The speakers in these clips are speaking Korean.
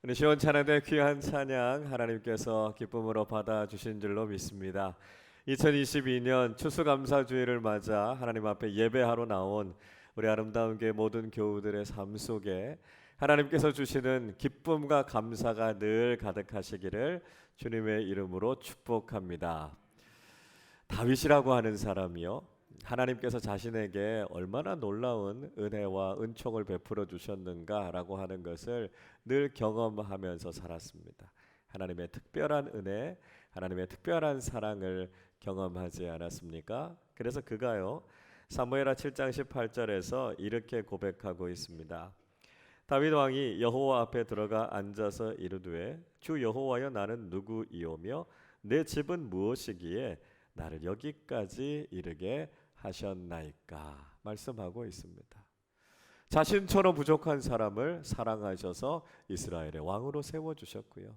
우리 시원찬양의 귀한 찬양 하나님께서 기쁨으로 받아주신 줄로 믿습니다. 2022년 추수감사주일을 맞아 하나님 앞에 예배하러 나온 우리 아름다운 교회 모든 교우들의 삶 속에 하나님께서 주시는 기쁨과 감사가 늘 가득하시기를 주님의 이름으로 축복합니다. 다윗이라고 하는 사람이요, 하나님께서 자신에게 얼마나 놀라운 은혜와 은총을 베풀어 주셨는가라고 하는 것을 늘 경험하면서 살았습니다. 하나님의 특별한 은혜, 하나님의 특별한 사랑을 경험하지 않았습니까? 그래서 그가요, 사무엘하 7장 18절에서 이렇게 고백하고 있습니다. 다윗 왕이 여호와 앞에 들어가 앉아서 이르되 주 여호와여, 나는 누구이오며 내 집은 무엇이기에 나를 여기까지 이르게 하셨나이까 말씀하고 있습니다. 자신처럼 부족한 사람을 사랑하셔서 이스라엘의 왕으로 세워주셨고요,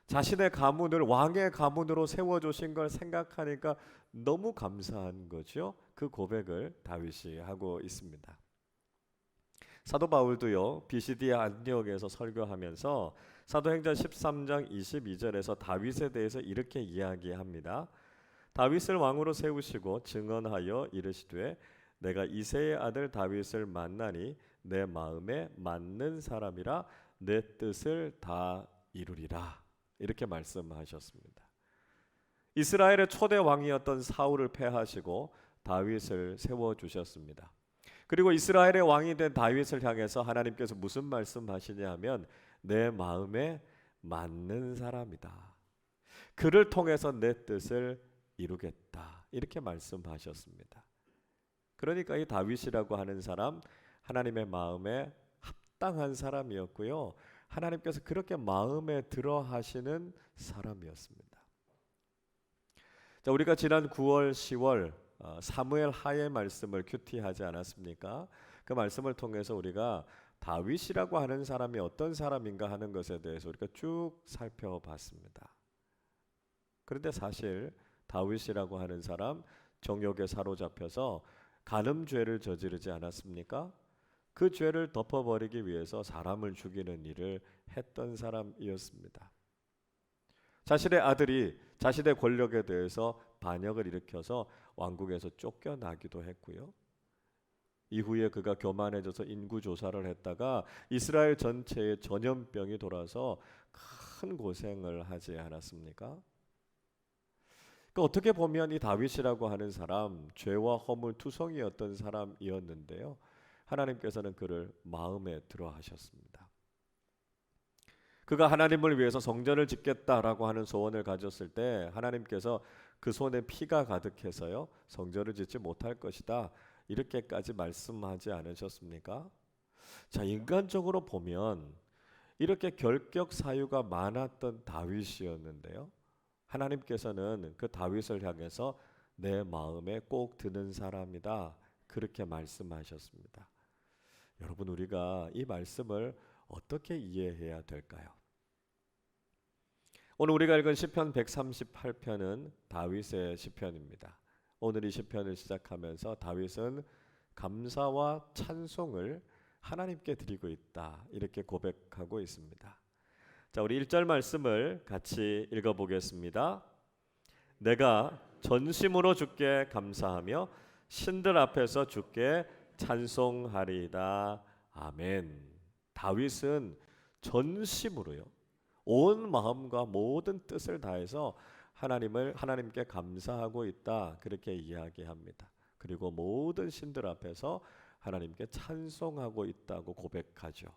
자신의 가문을 왕의 가문으로 세워주신 걸 생각하니까 너무 감사한 거죠. 그 고백을 다윗이 하고 있습니다. 사도 바울도요, 비시디아 안디옥에서 설교하면서 사도행전 13장 22절에서 다윗에 대해서 이렇게 이야기합니다. 다윗을 왕으로 세우시고 증언하여 이르시되 내가 이새의 아들 다윗을 만나니 내 마음에 맞는 사람이라 내 뜻을 다 이루리라, 이렇게 말씀하셨습니다. 이스라엘의 초대 왕이었던 사울을 패하시고 다윗을 세워주셨습니다. 그리고 이스라엘의 왕이 된 다윗을 향해서 하나님께서 무슨 말씀하시냐 하면 내 마음에 맞는 사람이다, 그를 통해서 내 뜻을 이루겠다, 이렇게 말씀하셨습니다. 그러니까 이 다윗이라고 하는 사람, 하나님의 마음에 합당한 사람이었고요, 하나님께서 그렇게 마음에 들어 하시는 사람이었습니다. 자, 우리가 지난 9월, 10월 사무엘 하의 말씀을 큐티하지 않았습니까? 그 말씀을 통해서 우리가 다윗이라고 하는 사람이 어떤 사람인가 하는 것에 대해서 우리가 쭉 살펴봤습니다. 그런데 사실 다윗이라고 하는 사람, 정욕에 사로잡혀서 간음죄를 저지르지 않았습니까? 그 죄를 덮어버리기 위해서 사람을 죽이는 일을 했던 사람이었습니다. 자신의 아들이 자신의 권력에 대해서 반역을 일으켜서 왕국에서 쫓겨나기도 했고요, 이후에 그가 교만해져서 인구조사를 했다가 이스라엘 전체에 전염병이 돌아서 큰 고생을 하지 않았습니까? 어떻게 보면 이 다윗이라고 하는 사람, 죄와 허물 투성이었던 사람이었는데요, 하나님께서는 그를 마음에 들어 하셨습니다. 그가 하나님을 위해서 성전을 짓겠다라고 하는 소원을 가졌을 때 하나님께서 그 손에 피가 가득해서요, 성전을 짓지 못할 것이다, 이렇게까지 말씀하지 않으셨습니까? 자, 인간적으로 보면 이렇게 결격 사유가 많았던 다윗이었는데요, 하나님께서는 그 다윗을 향해서 내 마음에 꼭 드는 사람이다, 그렇게 말씀하셨습니다. 여러분, 우리가 이 말씀을 어떻게 이해해야 될까요? 오늘 우리가 읽은 시편 138편은 다윗의 시편입니다. 오늘 이 시편을 시작하면서 다윗은 감사와 찬송을 하나님께 드리고 있다, 이렇게 고백하고 있습니다. 자, 우리 1절 말씀을 같이 읽어보겠습니다. 내가 전심으로 주께 감사하며 신들 앞에서 주께 찬송하리이다. 아멘. 다윗은 전심으로요, 온 마음과 모든 뜻을 다해서 하나님께 감사하고 있다, 그렇게 이야기합니다. 그리고 모든 신들 앞에서 하나님께 찬송하고 있다고 고백하죠.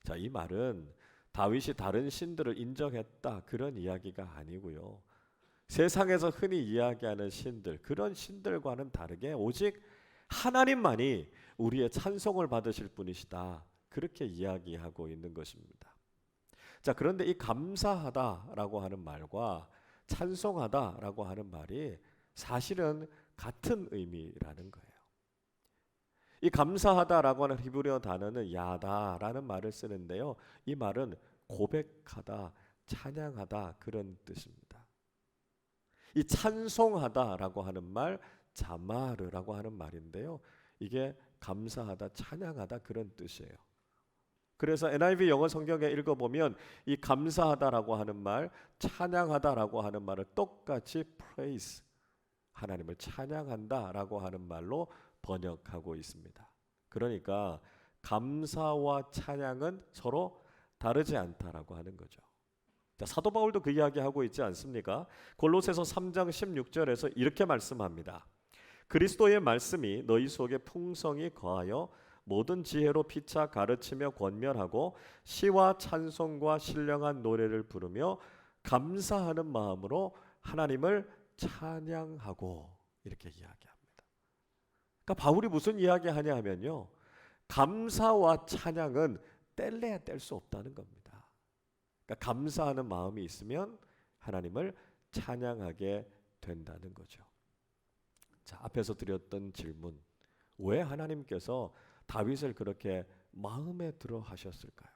자, 이 말은 다윗이 다른 신들을 인정했다, 그런 이야기가 아니고요, 세상에서 흔히 이야기하는 신들, 그런 신들과는 다르게 오직 하나님만이 우리의 찬송을 받으실 분이시다, 그렇게 이야기하고 있는 것입니다. 자, 그런데 이 감사하다라고 하는 말과 찬송하다라고 하는 말이 사실은 같은 의미라는 거예요. 이 감사하다라고 하는 히브리어 단어는 야다라는 말을 쓰는데요, 이 말은 고백하다, 찬양하다, 그런 뜻입니다. 이 찬송하다라고 하는 말, 자마르라고 하는 말인데요, 이게 감사하다, 찬양하다, 그런 뜻이에요. 그래서 NIV 영어 성경에 읽어보면 이 감사하다라고 하는 말, 찬양하다라고 하는 말을 똑같이 praise, 하나님을 찬양한다라고 하는 말로 번역하고 있습니다. 그러니까 감사와 찬양은 서로 다르지 않다라고 하는 거죠. 자, 사도 바울도 그 이야기하고 있지 않습니까? 골로새서 3장 16절에서 이렇게 말씀합니다. 그리스도의 말씀이 너희 속에 풍성히 거하여 모든 지혜로 피차 가르치며 권면하고 시와 찬송과 신령한 노래를 부르며 감사하는 마음으로 하나님을 찬양하고 이렇게 이야기합니다. 그러니까 바울이 무슨 이야기하냐 하면요, 감사와 찬양은 뗄래야 뗄 수 없다는 겁니다. 그러니까 감사하는 마음이 있으면 하나님을 찬양하게 된다는 거죠. 자, 앞에서 드렸던 질문, 왜 하나님께서 다윗을 그렇게 마음에 들어 하셨을까요?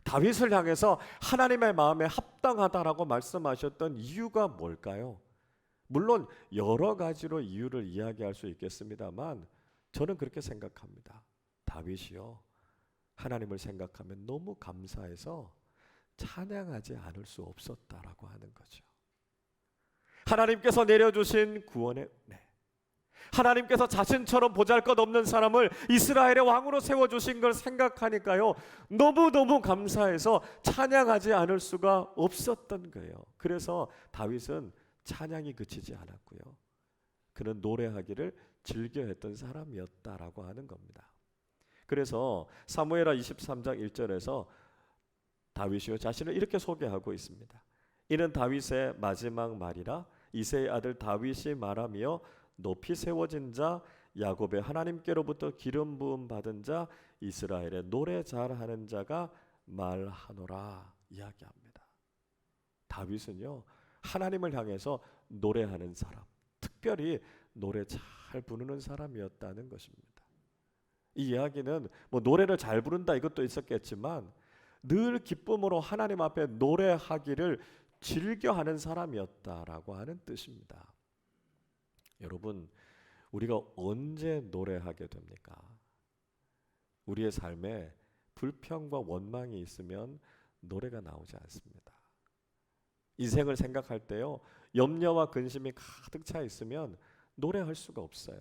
다윗을 향해서 하나님의 마음에 합당하다라고 말씀하셨던 이유가 뭘까요? 물론 여러 가지로 이유를 이야기할 수 있겠습니다만 저는 그렇게 생각합니다. 다윗이요, 하나님을 생각하면 너무 감사해서 찬양하지 않을 수 없었다라고 하는 거죠. 하나님께서 내려주신 구원의 은혜, 하나님께서 자신처럼 보잘것없는 사람을 이스라엘의 왕으로 세워주신 걸 생각하니까요, 너무너무 감사해서 찬양하지 않을 수가 없었던 거예요. 그래서 다윗은 찬양이 그치지 않았고요, 그는 노래하기를 즐겨했던 사람이었다라고 하는 겁니다. 그래서 사무엘하 23장 1절에서 다윗이요 자신을 이렇게 소개하고 있습니다. 이는 다윗의 마지막 말이라 이새의 아들 다윗이 말하며 높이 세워진 자, 야곱의 하나님께로부터 기름 부음 받은 자, 이스라엘의 노래 잘하는 자가 말하노라 이야기합니다. 다윗은요, 하나님을 향해서 노래하는 사람, 특별히 노래 잘 부르는 사람이었다는 것입니다. 이 이야기는 뭐 노래를 잘 부른다 이것도 있었겠지만 늘 기쁨으로 하나님 앞에 노래하기를 즐겨하는 사람이었다라고 하는 뜻입니다. 여러분, 우리가 언제 노래하게 됩니까? 우리의 삶에 불평과 원망이 있으면 노래가 나오지 않습니다. 인생을 생각할 때요, 염려와 근심이 가득 차 있으면 노래할 수가 없어요.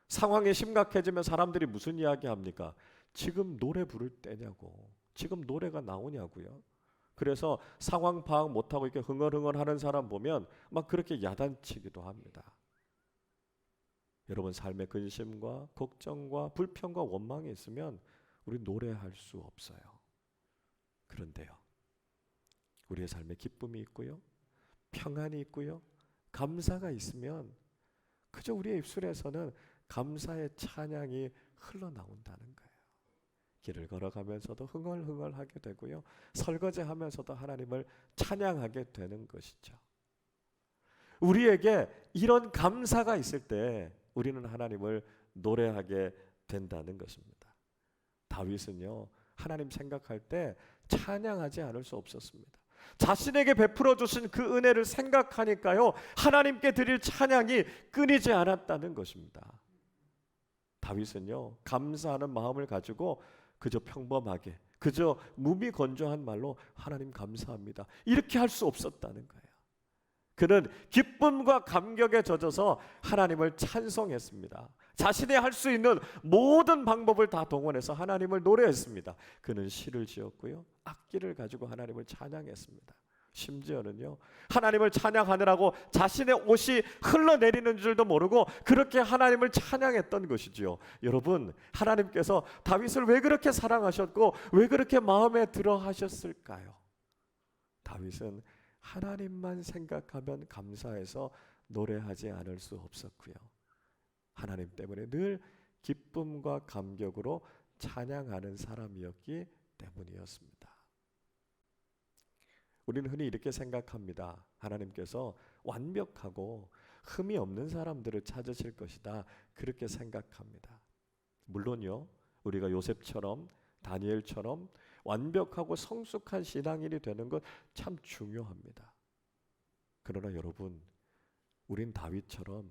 상황이 심각해지면 사람들이 무슨 이야기 합니까? 지금 노래 부를 때냐고, 지금 노래가 나오냐고요. 그래서 상황 파악 못하고 이렇게 흥얼흥얼 하는 사람 보면 막 그렇게 야단치기도 합니다. 여러분, 삶의 근심과 걱정과 불평과 원망이 있으면 우리 노래할 수 없어요. 그런데요, 우리의 삶에 기쁨이 있고요, 평안이 있고요, 감사가 있으면 그저 우리의 입술에서는 감사의 찬양이 흘러나온다는 거예요. 길을 걸어가면서도 흥얼흥얼하게 되고요, 설거지하면서도 하나님을 찬양하게 되는 것이죠. 우리에게 이런 감사가 있을 때 우리는 하나님을 노래하게 된다는 것입니다. 다윗은요, 하나님 생각할 때 찬양하지 않을 수 없었습니다. 자신에게 베풀어 주신 그 은혜를 생각하니까요, 하나님께 드릴 찬양이 끊이지 않았다는 것입니다. 다윗은요, 감사하는 마음을 가지고 그저 평범하게, 그저 무미건조한 말로 하나님 감사합니다, 이렇게 할 수 없었다는 거예요. 그는 기쁨과 감격에 젖어서 하나님을 찬송했습니다. 자신이 할 수 있는 모든 방법을 다 동원해서 하나님을 노래했습니다. 그는 시를 지었고요, 악기를 가지고 하나님을 찬양했습니다. 심지어는요, 하나님을 찬양하느라고 자신의 옷이 흘러내리는 줄도 모르고 그렇게 하나님을 찬양했던 것이지요. 여러분, 하나님께서 다윗을 왜 그렇게 사랑하셨고 왜 그렇게 마음에 들어 하셨을까요? 다윗은 하나님만 생각하면 감사해서 노래하지 않을 수 없었고요, 하나님 때문에 늘 기쁨과 감격으로 찬양하는 사람이었기 때문이었습니다. 우리는 흔히 이렇게 생각합니다. 하나님께서 완벽하고 흠이 없는 사람들을 찾으실 것이다, 그렇게 생각합니다. 물론요, 우리가 요셉처럼 다니엘처럼 완벽하고 성숙한 신앙인이 되는 것 참 중요합니다. 그러나 여러분, 우린 다윗처럼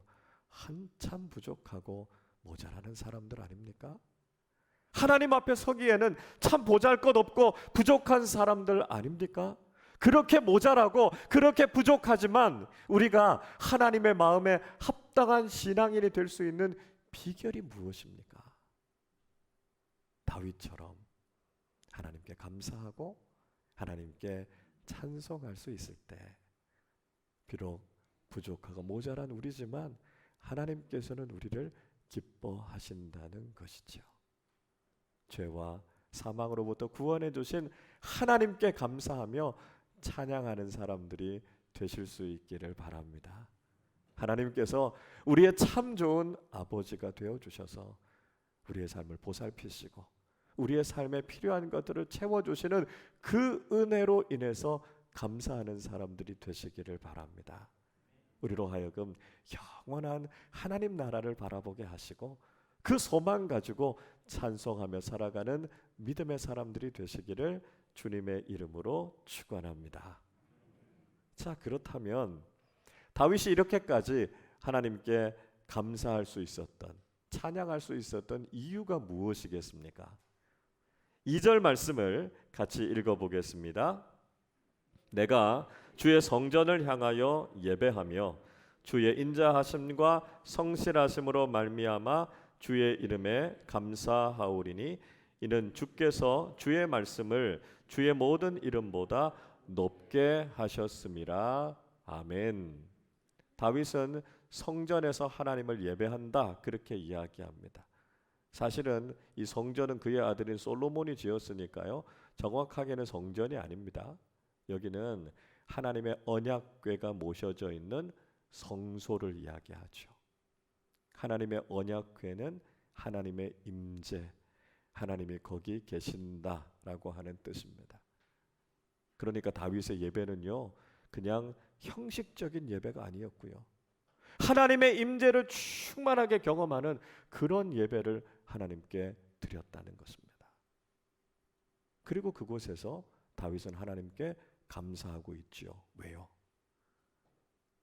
한참 부족하고 모자라는 사람들 아닙니까? 하나님 앞에 서기에는 참 보잘것없고 부족한 사람들 아닙니까? 그렇게 모자라고 그렇게 부족하지만 우리가 하나님의 마음에 합당한 신앙인이 될 수 있는 비결이 무엇입니까? 다윗처럼 하나님께 감사하고 하나님께 찬송할 수 있을 때, 비록 부족하고 모자란 우리지만 하나님께서는 우리를 기뻐하신다는 것이죠. 죄와 사망으로부터 구원해 주신 하나님께 감사하며 찬양하는 사람들이 되실 수 있기를 바랍니다. 하나님께서 우리의 참 좋은 아버지가 되어 주셔서 우리의 삶을 보살피시고 우리의 삶에 필요한 것들을 채워주시는 그 은혜로 인해서 감사하는 사람들이 되시기를 바랍니다. 우리로 하여금 영원한 하나님 나라를 바라보게 하시고 그 소망 가지고 찬송하며 살아가는 믿음의 사람들이 되시기를 주님의 이름으로 축원합니다. 자, 그렇다면 다윗이 이렇게까지 하나님께 감사할 수 있었던, 찬양할 수 있었던 이유가 무엇이겠습니까? 2절 말씀을 같이 읽어보겠습니다. 내가 주의 성전을 향하여 예배하며 주의 인자하심과 성실하심으로 말미암아 주의 이름에 감사하오리니 이는 주께서 주의 말씀을 주의 모든 이름보다 높게 하셨음이라. 아멘. 다윗은 성전에서 하나님을 예배한다, 그렇게 이야기합니다. 사실은 이 성전은 그의 아들인 솔로몬이 지었으니까요, 정확하게는 성전이 아닙니다. 여기는 하나님의 언약궤가 모셔져 있는 성소를 이야기하죠. 하나님의 언약궤는 하나님의 임재, 하나님이 거기 계신다라고 하는 뜻입니다. 그러니까 다윗의 예배는요, 그냥 형식적인 예배가 아니었고요, 하나님의 임재를 충만하게 경험하는 그런 예배를 하나님께 드렸다는 것입니다. 그리고 그곳에서 다윗은 하나님께 감사하고 있지요. 왜요?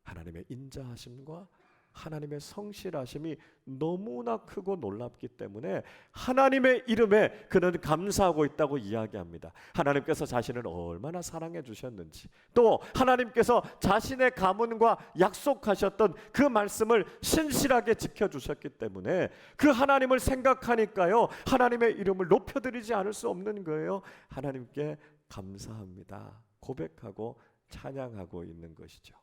하나님의 인자하심과 하나님의 성실하심이 너무나 크고 놀랍기 때문에 하나님의 이름에 그는 감사하고 있다고 이야기합니다. 하나님께서 자신을 얼마나 사랑해 주셨는지, 또 하나님께서 자신의 가문과 약속하셨던 그 말씀을 신실하게 지켜주셨기 때문에 그 하나님을 생각하니까요, 하나님의 이름을 높여드리지 않을 수 없는 거예요. 하나님께 감사합니다, 고백하고 찬양하고 있는 것이죠.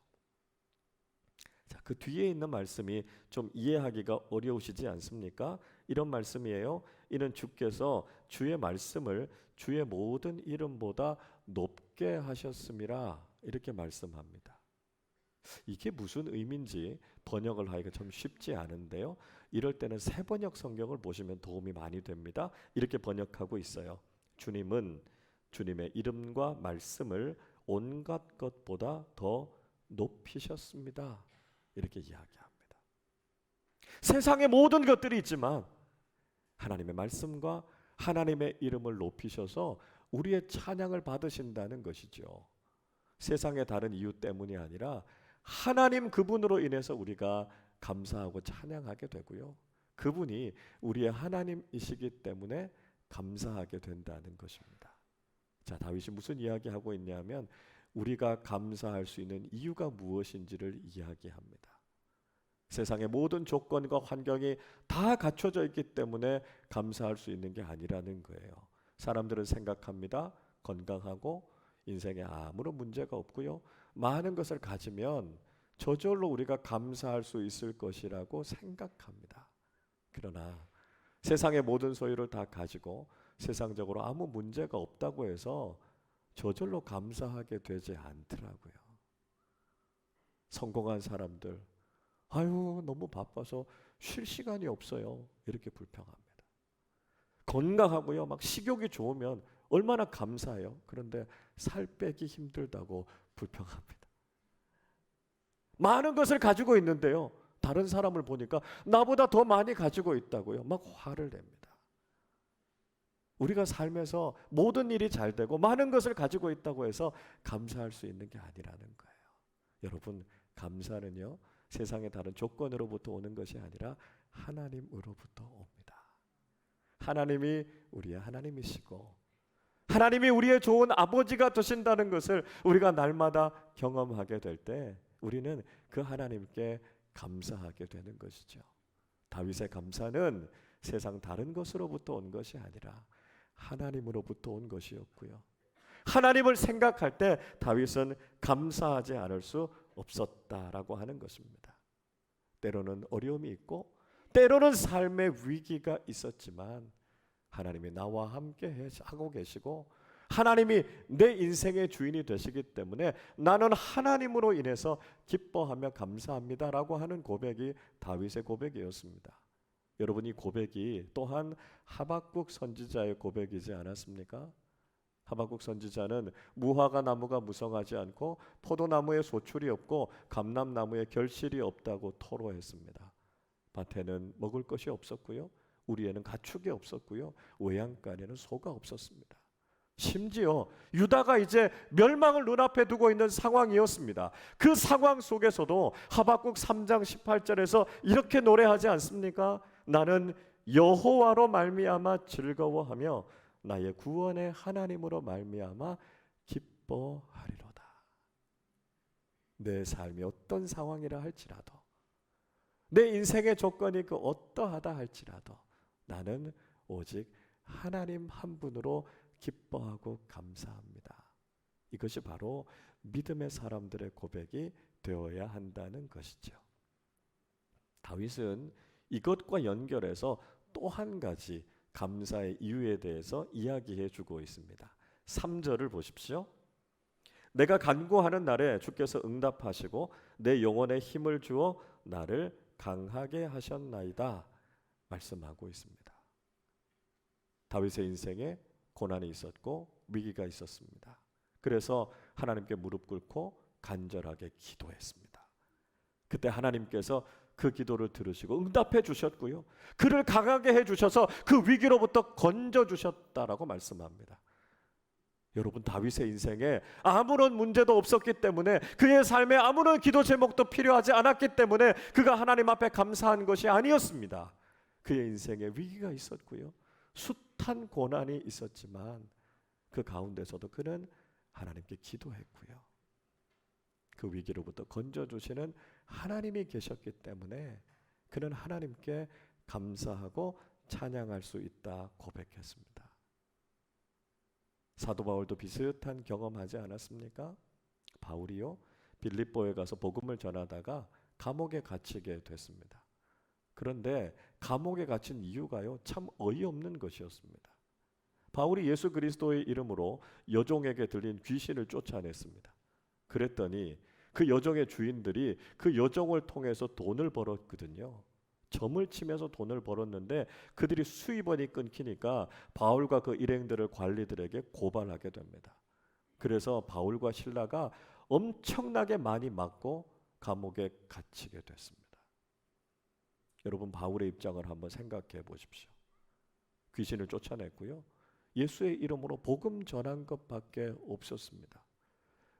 자, 그 뒤에 있는 말씀이 좀 이해하기가 어려우시지 않습니까? 이런 말씀이에요. 이는 주께서 주의 말씀을 주의 모든 이름보다 높게 하셨음이라, 이렇게 말씀합니다. 이게 무슨 의미인지 번역을 하기가 좀 쉽지 않은데요, 이럴 때는 새번역 성경을 보시면 도움이 많이 됩니다. 이렇게 번역하고 있어요. 주님은 주님의 이름과 말씀을 온갖 것보다 더 높이셨습니다, 이렇게 이야기합니다. 세상의 모든 것들이 있지만 하나님의 말씀과 하나님의 이름을 높이셔서 우리의 찬양을 받으신다는 것이죠. 세상의 다른 이유 때문이 아니라 하나님 그분으로 인해서 우리가 감사하고 찬양하게 되고요, 그분이 우리의 하나님이시기 때문에 감사하게 된다는 것입니다. 자, 다윗이 무슨 이야기하고 있냐면 우리가 감사할 수 있는 이유가 무엇인지를 이야기합니다. 세상의 모든 조건과 환경이 다 갖춰져 있기 때문에 감사할 수 있는 게 아니라는 거예요. 사람들은 생각합니다. 건강하고 인생에 아무런 문제가 없고요, 많은 것을 가지면 저절로 우리가 감사할 수 있을 것이라고 생각합니다. 그러나 세상의 모든 소유를 다 가지고 세상적으로 아무 문제가 없다고 해서 저절로 감사하게 되지 않더라고요. 성공한 사람들, 아유 너무 바빠서 쉴 시간이 없어요, 이렇게 불평합니다. 건강하고요, 막 식욕이 좋으면 얼마나 감사해요. 그런데 살 빼기 힘들다고 불평합니다. 많은 것을 가지고 있는데요, 다른 사람을 보니까 나보다 더 많이 가지고 있다고요, 막 화를 냅니다. 우리가 삶에서 모든 일이 잘 되고 많은 것을 가지고 있다고 해서 감사할 수 있는 게 아니라는 거예요. 여러분, 감사는요, 세상의 다른 조건으로부터 오는 것이 아니라 하나님으로부터 옵니다. 하나님이 우리의 하나님이시고 하나님이 우리의 좋은 아버지가 되신다는 것을 우리가 날마다 경험하게 될 때 우리는 그 하나님께 감사하게 되는 것이죠. 다윗의 감사는 세상 다른 것으로부터 온 것이 아니라 하나님으로부터 온 것이었고요. 하나님을 생각할 때 다윗은 감사하지 않을 수 없었다라고 하는 것입니다. 때로는 어려움이 있고 때로는 삶의 위기가 있었지만 하나님이 나와 함께 하고 계시고 하나님이 내 인생의 주인이 되시기 때문에 나는 하나님으로 인해서 기뻐하며 감사합니다라고 하는 고백이 다윗의 고백이었습니다. 여러분, 이 고백이 또한 하박국 선지자의 고백이지 않았습니까? 하박국 선지자는 무화과 나무가 무성하지 않고 포도나무에 소출이 없고 감람나무에 결실이 없다고 토로했습니다. 밭에는 먹을 것이 없었고요, 우리에는 가축이 없었고요, 외양간에는 소가 없었습니다. 심지어 유다가 이제 멸망을 눈앞에 두고 있는 상황이었습니다. 그 상황 속에서도 하박국 3장 18절에서 이렇게 노래하지 않습니까? 나는 여호와로 말미암아 즐거워하며 나의 구원의 하나님으로 말미암아 기뻐하리로다. 내 삶이 어떤 상황이라 할지라도, 내 인생의 조건이 그 어떠하다 할지라도 나는 오직 하나님 한 분으로 기뻐하고 감사합니다. 이것이 바로 믿음의 사람들의 고백이 되어야 한다는 것이죠. 다윗은 이것과 연결해서 또 한 가지 감사의 이유에 대해서 이야기해 주고 있습니다. 3절을 보십시오. 내가 간구하는 날에 주께서 응답하시고 내 영혼에 힘을 주어 나를 강하게 하셨나이다 말씀하고 있습니다. 다윗의 인생에 고난이 있었고 위기가 있었습니다. 그래서 하나님께 무릎 꿇고 간절하게 기도했습니다. 그때 하나님께서 그 기도를 들으시고 응답해 주셨고요, 그를 강하게 해주셔서 그 위기로부터 건져주셨다라고 말씀합니다. 여러분, 다윗의 인생에 아무런 문제도 없었기 때문에, 그의 삶에 아무런 기도 제목도 필요하지 않았기 때문에 그가 하나님 앞에 감사한 것이 아니었습니다. 그의 인생에 위기가 있었고요, 숱한 고난이 있었지만 그 가운데서도 그는 하나님께 기도했고요, 그 위기로부터 건져주시는 하나님이 계셨기 때문에 그는 하나님께 감사하고 찬양할 수 있다 고백했습니다. 사도 바울도 비슷한 경험하지 않았습니까? 바울이요, 빌립보에 가서 복음을 전하다가 감옥에 갇히게 됐습니다. 그런데 감옥에 갇힌 이유가요, 참 어이없는 것이었습니다. 바울이 예수 그리스도의 이름으로 여종에게 들린 귀신을 쫓아냈습니다. 그랬더니 그 여종의 주인들이 그 여종을 통해서 돈을 벌었거든요. 점을 치면서 돈을 벌었는데 그들이 수입원이 끊기니까 바울과 그 일행들을 관리들에게 고발하게 됩니다. 그래서 바울과 실라가 엄청나게 많이 맞고 감옥에 갇히게 됐습니다. 여러분, 바울의 입장을 한번 생각해 보십시오. 귀신을 쫓아냈고요, 예수의 이름으로 복음 전한 것밖에 없었습니다.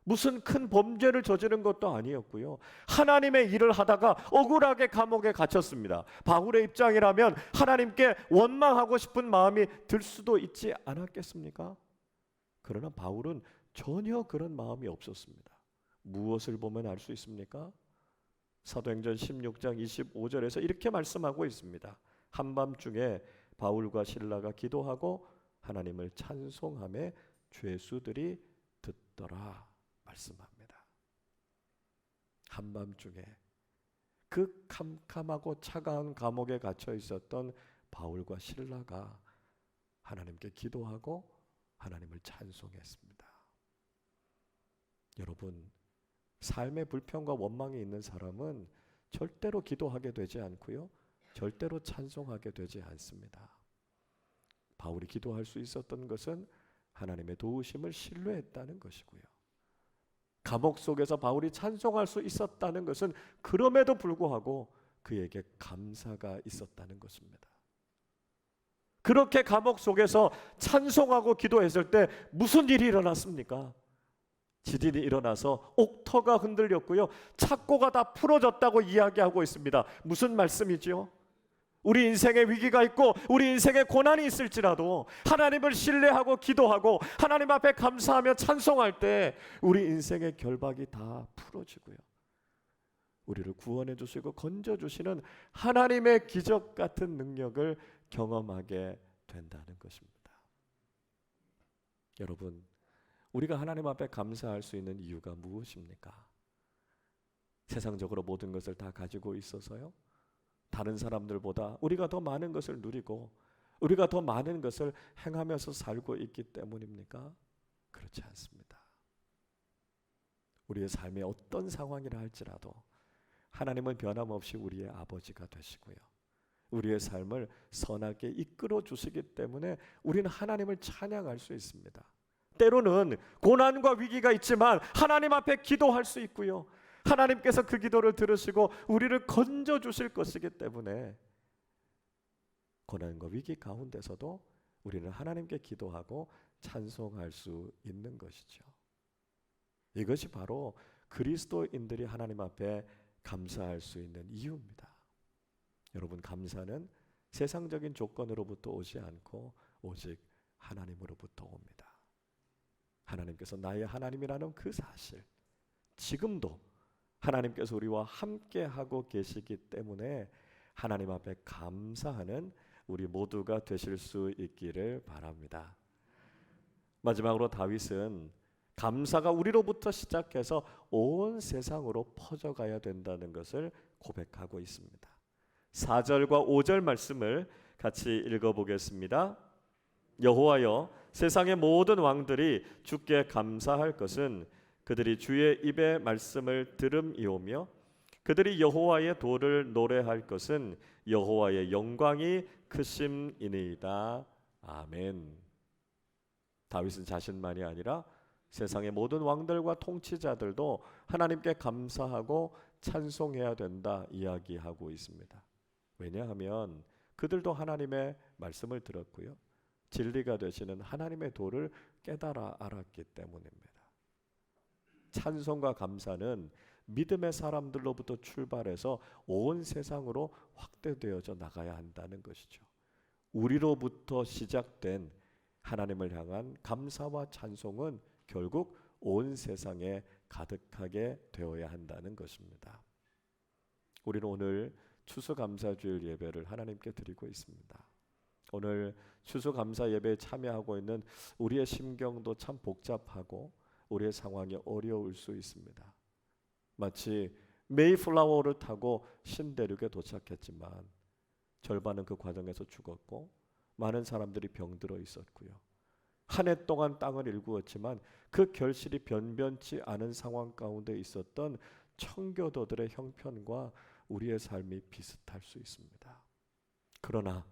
무슨 큰 범죄를 저지른 것도 아니었고요, 하나님의 일을 하다가 억울하게 감옥에 갇혔습니다. 바울의 입장이라면 하나님께 원망하고 싶은 마음이 들 수도 있지 않았겠습니까? 그러나 바울은 전혀 그런 마음이 없었습니다. 무엇을 보면 알 수 있습니까? 사도행전 16장 25절에서 이렇게 말씀하고 있습니다. 한밤중에 바울과 실라가 기도하고 하나님을 찬송하며 죄수들이 듣더라 말씀합니다. 한밤중에 그 캄캄하고 차가운 감옥에 갇혀 있었던 바울과 실라가 하나님께 기도하고 하나님을 찬송했습니다. 여러분, 삶의 불평과 원망이 있는 사람은 절대로 기도하게 되지 않고요, 절대로 찬송하게 되지 않습니다. 바울이 기도할 수 있었던 것은 하나님의 도우심을 신뢰했다는 것이고요, 감옥 속에서 바울이 찬송할 수 있었다는 것은 그럼에도 불구하고 그에게 감사가 있었다는 것입니다. 그렇게 감옥 속에서 찬송하고 기도했을 때 무슨 일이 일어났습니까? 지진이 일어나서 옥터가 흔들렸고요, 착고가 다 풀어졌다고 이야기하고 있습니다. 무슨 말씀이지요? 우리 인생에 위기가 있고 우리 인생에 고난이 있을지라도 하나님을 신뢰하고 기도하고 하나님 앞에 감사하며 찬송할 때 우리 인생의 결박이 다 풀어지고요, 우리를 구원해 주시고 건져 주시는 하나님의 기적 같은 능력을 경험하게 된다는 것입니다. 여러분, 우리가 하나님 앞에 감사할 수 있는 이유가 무엇입니까? 세상적으로 모든 것을 다 가지고 있어서요? 다른 사람들보다 우리가 더 많은 것을 누리고 우리가 더 많은 것을 행하면서 살고 있기 때문입니까? 그렇지 않습니다. 우리의 삶의 어떤 상황이라 할지라도 하나님은 변함없이 우리의 아버지가 되시고요, 우리의 삶을 선하게 이끌어 주시기 때문에 우리는 하나님을 찬양할 수 있습니다. 때로는 고난과 위기가 있지만 하나님 앞에 기도할 수 있고요, 하나님께서 그 기도를 들으시고 우리를 건져 주실 것이기 때문에 고난과 위기 가운데서도 우리는 하나님께 기도하고 찬송할 수 있는 것이죠. 이것이 바로 그리스도인들이 하나님 앞에 감사할 수 있는 이유입니다. 여러분, 감사는 세상적인 조건으로부터 오지 않고 오직 하나님으로부터 옵니다. 하나님께서 나의 하나님이라는 그 사실, 지금도 하나님께서 우리와 함께하고 계시기 때문에 하나님 앞에 감사하는 우리 모두가 되실 수 있기를 바랍니다. 마지막으로 다윗은 감사가 우리로부터 시작해서 온 세상으로 퍼져가야 된다는 것을 고백하고 있습니다. 4절과 5절 말씀을 같이 읽어보겠습니다. 여호와여, 세상의 모든 왕들이 주께 감사할 것은 그들이 주의 입의 말씀을 들음이오며 그들이 여호와의 도를 노래할 것은 여호와의 영광이 크심이니이다. 아멘. 다윗은 자신만이 아니라 세상의 모든 왕들과 통치자들도 하나님께 감사하고 찬송해야 된다 이야기하고 있습니다. 왜냐하면 그들도 하나님의 말씀을 들었고요, 진리가 되시는 하나님의 도를 깨달아 알았기 때문입니다. 찬송과 감사는 믿음의 사람들로부터 출발해서 온 세상으로 확대되어져 나가야 한다는 것이죠. 우리로부터 시작된 하나님을 향한 감사와 찬송은 결국 온 세상에 가득하게 되어야 한다는 것입니다. 우리는 오늘 추수감사주일 예배를 하나님께 드리고 있습니다. 오늘 추수감사 예배에 참여하고 있는 우리의 심경도 참 복잡하고 우리의 상황이 어려울 수 있습니다. 마치 메이플라워를 타고 신대륙에 도착했지만 절반은 그 과정에서 죽었고 많은 사람들이 병들어 있었고요, 한 해 동안 땅을 일구었지만 그 결실이 변변치 않은 상황 가운데 있었던 청교도들의 형편과 우리의 삶이 비슷할 수 있습니다. 그러나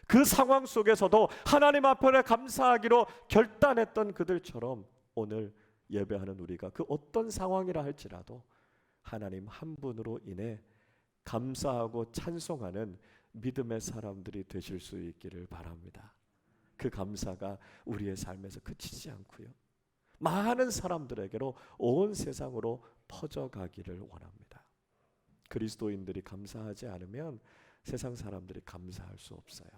그 상황 속에서도 하나님 앞에 감사하기로 결단했던 그들처럼 오늘 예배하는 우리가 그 어떤 상황이라 할지라도 하나님 한 분으로 인해 감사하고 찬송하는 믿음의 사람들이 되실 수 있기를 바랍니다. 그 감사가 우리의 삶에서 그치지 않고요, 많은 사람들에게로 온 세상으로 퍼져가기를 원합니다. 그리스도인들이 감사하지 않으면 세상 사람들이 감사할 수 없어요.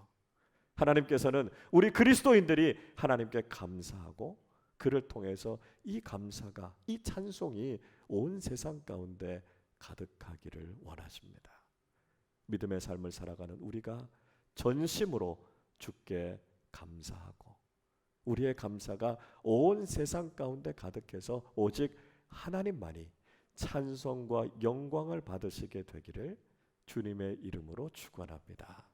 하나님께서는 우리 그리스도인들이 하나님께 감사하고 그를 통해서 이 감사가, 이 찬송이 온 세상 가운데 가득하기를 원하십니다. 믿음의 삶을 살아가는 우리가 전심으로 주께 감사하고 우리의 감사가 온 세상 가운데 가득해서 오직 하나님만이 찬송과 영광을 받으시게 되기를 주님의 이름으로 축원합니다.